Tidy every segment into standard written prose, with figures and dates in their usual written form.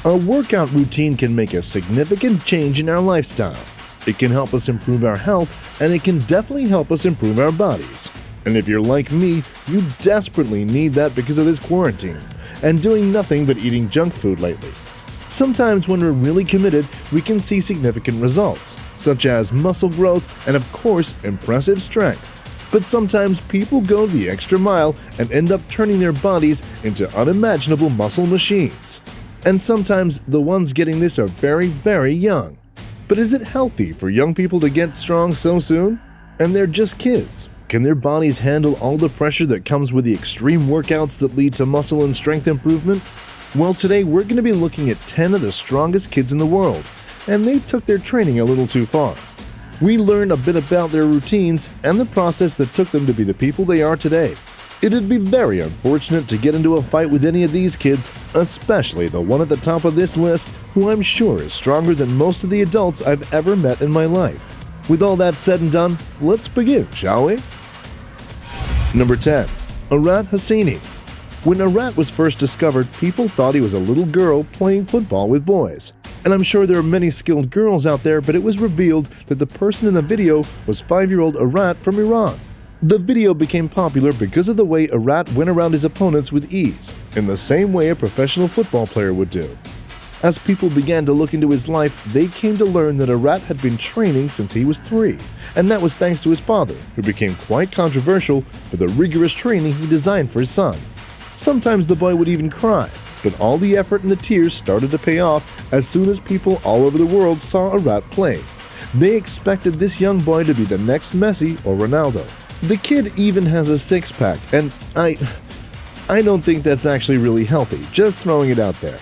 A workout routine can make a significant change in our lifestyle. It can help us improve our health, and it can definitely help us improve our bodies. And if you're like me, you desperately need that because of this quarantine and doing nothing but eating junk food lately. Sometimes when we're really committed, we can see significant results, such as muscle growth and of course impressive strength. But sometimes people go the extra mile and end up turning their bodies into unimaginable muscle machines. And sometimes the ones getting this are very, very young. But is it healthy for young people to get strong so soon? And they're just kids. Can their bodies handle all the pressure that comes with the extreme workouts that lead to muscle and strength improvement? Well, today we're going to be looking at 10 of the strongest kids in the world, and they took their training a little too far. We learn a bit about their routines and the process that took them to be the people they are today. It'd be very unfortunate to get into a fight with any of these kids, especially the one at the top of this list, who I'm sure is stronger than most of the adults I've ever met in my life. With all that said and done, let's begin, shall we? Number 10. Arat Hassini. When Arat was first discovered, people thought he was a little girl playing football with boys. And I'm sure there are many skilled girls out there, but it was revealed that the person in the video was 5-year-old Arat from Iran. The video became popular because of the way Arat went around his opponents with ease, in the same way a professional football player would do. As people began to look into his life, they came to learn that Arat had been training since he was 3, and that was thanks to his father, who became quite controversial for the rigorous training he designed for his son. Sometimes the boy would even cry, but all the effort and the tears started to pay off as soon as people all over the world saw Arat play. They expected this young boy to be the next Messi or Ronaldo. The kid even has a six-pack, and I don't think that's actually really healthy, just throwing it out there.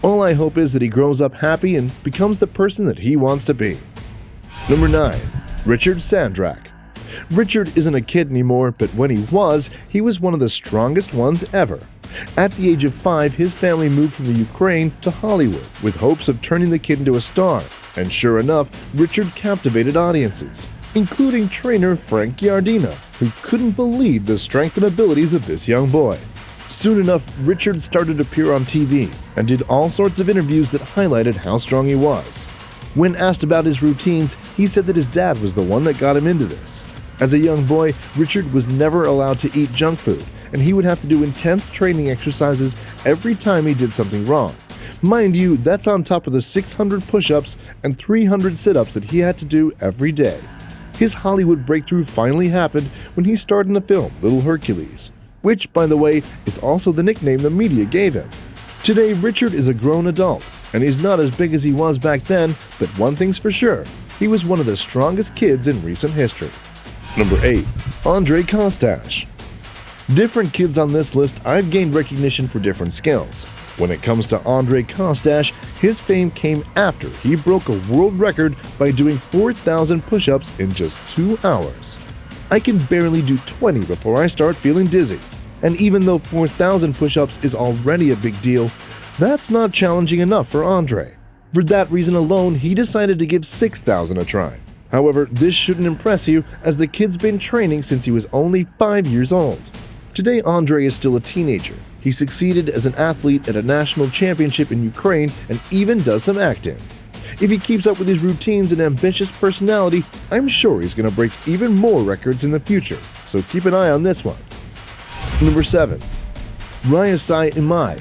All I hope is that he grows up happy and becomes the person that he wants to be. Number 9. Richard Sandrak. Richard isn't a kid anymore, but when he was one of the strongest ones ever. At the age of 5, his family moved from the Ukraine to Hollywood with hopes of turning the kid into a star, and sure enough, Richard captivated audiences, including trainer Frank Giardina, who couldn't believe the strength and abilities of this young boy. Soon enough, Richard started to appear on TV and did all sorts of interviews that highlighted how strong he was. When asked about his routines, he said that his dad was the one that got him into this. As a young boy, Richard was never allowed to eat junk food, and he would have to do intense training exercises every time he did something wrong. Mind you, that's on top of the 600 push-ups and 300 sit-ups that he had to do every day. His Hollywood breakthrough finally happened when he starred in the film Little Hercules, which, by the way, is also the nickname the media gave him. Today, Richard is a grown adult, and he's not as big as he was back then, but one thing's for sure, he was one of the strongest kids in recent history. Number 8. Andre Kostash. Different kids on this list I've gained recognition for different skills. When it comes to Andre Kostash, his fame came after he broke a world record by doing 4,000 push-ups in just 2 hours. I can barely do 20 before I start feeling dizzy. And even though 4,000 push-ups is already a big deal, that's not challenging enough for Andre. For that reason alone, he decided to give 6,000 a try. However, this shouldn't impress you, as the kid's been training since he was only 5 years old. Today, Andre is still a teenager. He succeeded as an athlete at a national championship in Ukraine and even does some acting. If he keeps up with his routines and ambitious personality, I'm sure he's going to break even more records in the future, so keep an eye on this one. Number 7. Ryasai Imai.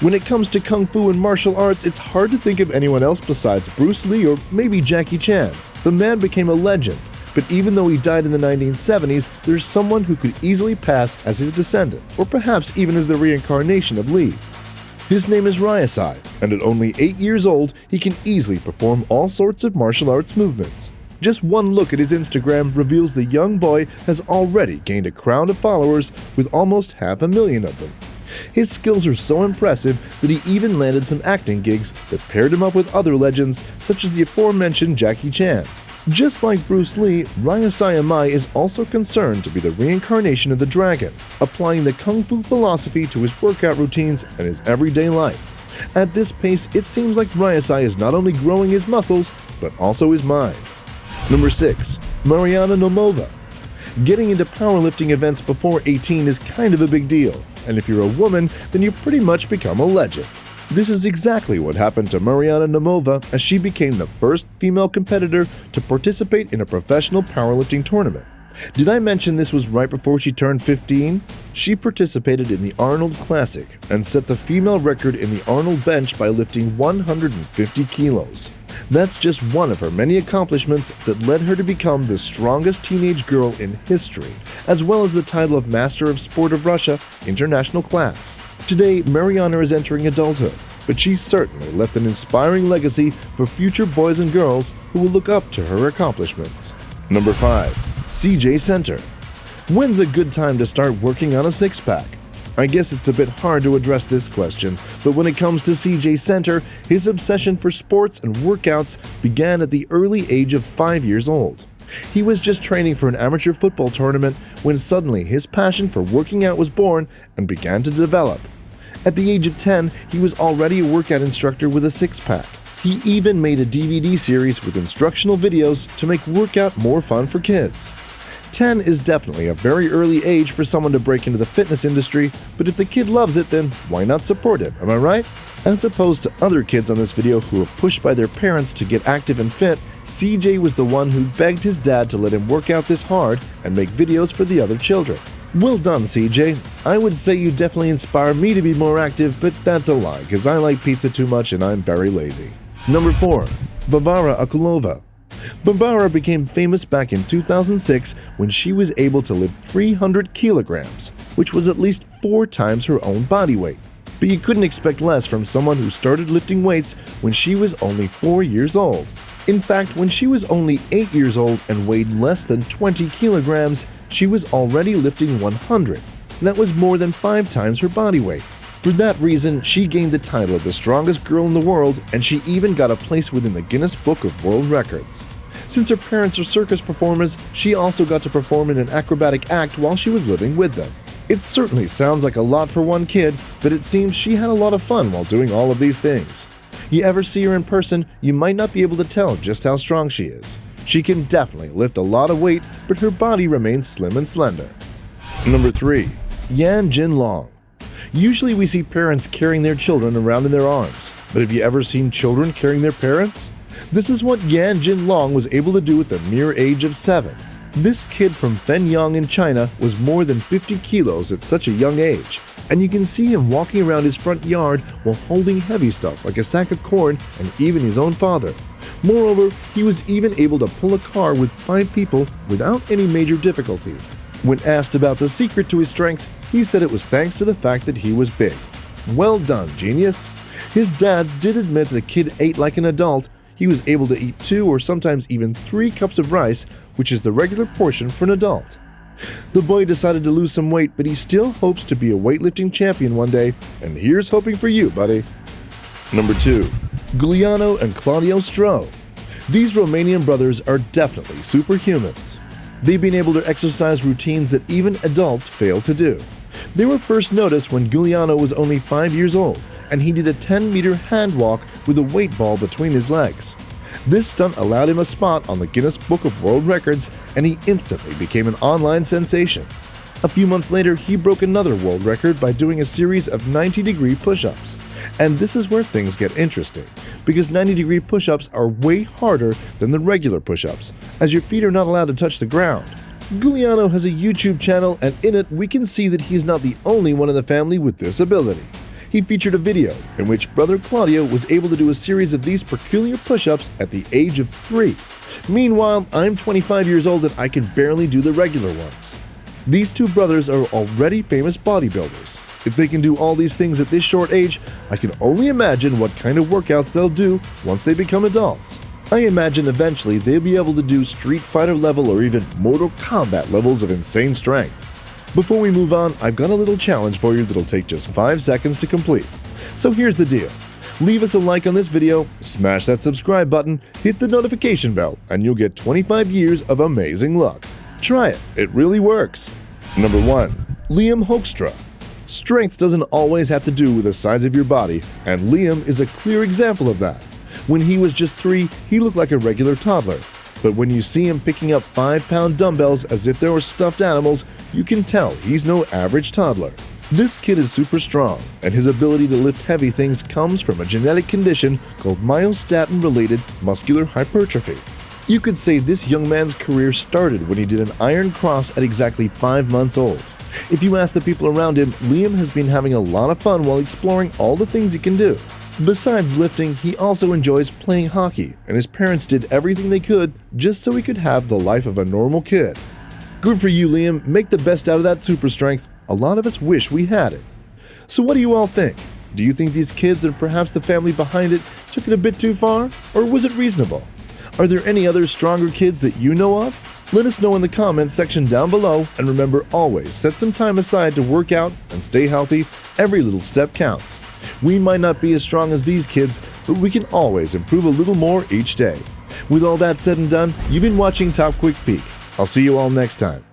When it comes to Kung Fu and martial arts, it's hard to think of anyone else besides Bruce Lee or maybe Jackie Chan. The man became a legend, but even though he died in the 1970s, there's someone who could easily pass as his descendant, or perhaps even as the reincarnation of Lee. His name is Ryasai, and at only 8 years old, he can easily perform all sorts of martial arts movements. Just one look at his Instagram reveals the young boy has already gained a crowd of followers with almost 500,000 of them. His skills are so impressive that he even landed some acting gigs that paired him up with other legends such as the aforementioned Jackie Chan. Just like Bruce Lee, Ryasai Imai is also concerned to be the reincarnation of the dragon, applying the Kung Fu philosophy to his workout routines and his everyday life. At this pace, it seems like Ryasai is not only growing his muscles, but also his mind. Number 6. Mariana Nomova. Getting into powerlifting events before 18 is kind of a big deal, and if you're a woman, then you pretty much become a legend. This is exactly what happened to Mariana Nemova as she became the first female competitor to participate in a professional powerlifting tournament. Did I mention this was right before she turned 15? She participated in the Arnold Classic and set the female record in the Arnold bench by lifting 150 kilos. That's just one of her many accomplishments that led her to become the strongest teenage girl in history, as well as the title of Master of Sport of Russia International Class. Today, Mariana is entering adulthood, but she certainly left an inspiring legacy for future boys and girls who will look up to her accomplishments. Number 5. CJ Center. When's a good time to start working on a six-pack? I guess it's a bit hard to address this question, but when it comes to CJ Center, his obsession for sports and workouts began at the early age of 5 years old. He was just training for an amateur football tournament when suddenly his passion for working out was born and began to develop. At the age of 10, he was already a workout instructor with a six-pack. He even made a DVD series with instructional videos to make workout more fun for kids. 10 is definitely a very early age for someone to break into the fitness industry, but if the kid loves it, then why not support him, am I right? As opposed to other kids on this video who were pushed by their parents to get active and fit, CJ was the one who begged his dad to let him work out this hard and make videos for the other children. Well done, CJ. I would say you definitely inspire me to be more active, but that's a lie, because I like pizza too much and I'm very lazy. Number 4. Varvara Akulova. Varvara became famous back in 2006 when she was able to lift 300 kilograms, which was at least 4 times her own body weight. But you couldn't expect less from someone who started lifting weights when she was only 4 years old. In fact, when she was only 8 years old and weighed less than 20 kilograms, she was already lifting 100. That was more than 5 times her body weight. For that reason, she gained the title of the strongest girl in the world, and she even got a place within the Guinness Book of World Records. Since her parents are circus performers, she also got to perform in an acrobatic act while she was living with them. It certainly sounds like a lot for one kid, but it seems she had a lot of fun while doing all of these things. You ever see her in person, you might not be able to tell just how strong she is. She can definitely lift a lot of weight, but her body remains slim and slender. Number 3. Yan Jinlong. Usually we see parents carrying their children around in their arms, but have you ever seen children carrying their parents? This is what Yan Jinlong was able to do at the mere age of 7. This kid from Fenyang in China was more than 50 kilos at such a young age, and you can see him walking around his front yard while holding heavy stuff like a sack of corn and even his own father. Moreover, he was even able to pull a car with 5 people without any major difficulty. When asked about the secret to his strength, he said it was thanks to the fact that he was big. Well done, genius! His dad did admit the kid ate like an adult. He was able to eat 2 or sometimes even 3 cups of rice, which is the regular portion for an adult. The boy decided to lose some weight, but he still hopes to be a weightlifting champion one day, and here's hoping for you, buddy. Number 2. Giuliano and Claudio Stro. These Romanian brothers are definitely superhumans. They've been able to exercise routines that even adults fail to do. They were first noticed when Giuliano was only 5 years old, and he did a 10-meter hand walk with a weight ball between his legs. This stunt allowed him a spot on the Guinness Book of World Records, and he instantly became an online sensation. A few months later, he broke another world record by doing a series of 90-degree push-ups. And this is where things get interesting, because 90-degree push-ups are way harder than the regular push-ups, as your feet are not allowed to touch the ground. Giuliano has a YouTube channel, and in it we can see that he's not the only one in the family with this ability. He featured a video in which brother Claudio was able to do a series of these peculiar push-ups at the age of 3. Meanwhile, I'm 25 years old and I can barely do the regular ones. These two brothers are already famous bodybuilders. If they can do all these things at this short age, I can only imagine what kind of workouts they'll do once they become adults. I imagine eventually they'll be able to do Street Fighter level or even Mortal Kombat levels of insane strength. Before we move on, I've got a little challenge for you that'll take just 5 seconds to complete. So here's the deal. Leave us a like on this video, smash that subscribe button, hit the notification bell, and you'll get 25 years of amazing luck. Try it, it really works. Number 1. Liam Hoekstra. Strength doesn't always have to do with the size of your body, and Liam is a clear example of that. When he was just 3, he looked like a regular toddler. But when you see him picking up 5-pound dumbbells as if they were stuffed animals, you can tell he's no average toddler. This kid is super strong, and his ability to lift heavy things comes from a genetic condition called myostatin-related muscular hypertrophy. You could say this young man's career started when he did an iron cross at exactly 5 months old. If you ask the people around him, Liam has been having a lot of fun while exploring all the things he can do. Besides lifting, he also enjoys playing hockey, and his parents did everything they could just so he could have the life of a normal kid. Good for you, Liam. Make the best out of that super strength. A lot of us wish we had it. So what do you all think? Do you think these kids and perhaps the family behind it took it a bit too far? Or was it reasonable? Are there any other stronger kids that you know of? Let us know in the comments section down below, and remember, always set some time aside to work out and stay healthy. Every little step counts. We might not be as strong as these kids, but we can always improve a little more each day. With all that said and done, you've been watching Top Quick Peek. I'll see you all next time.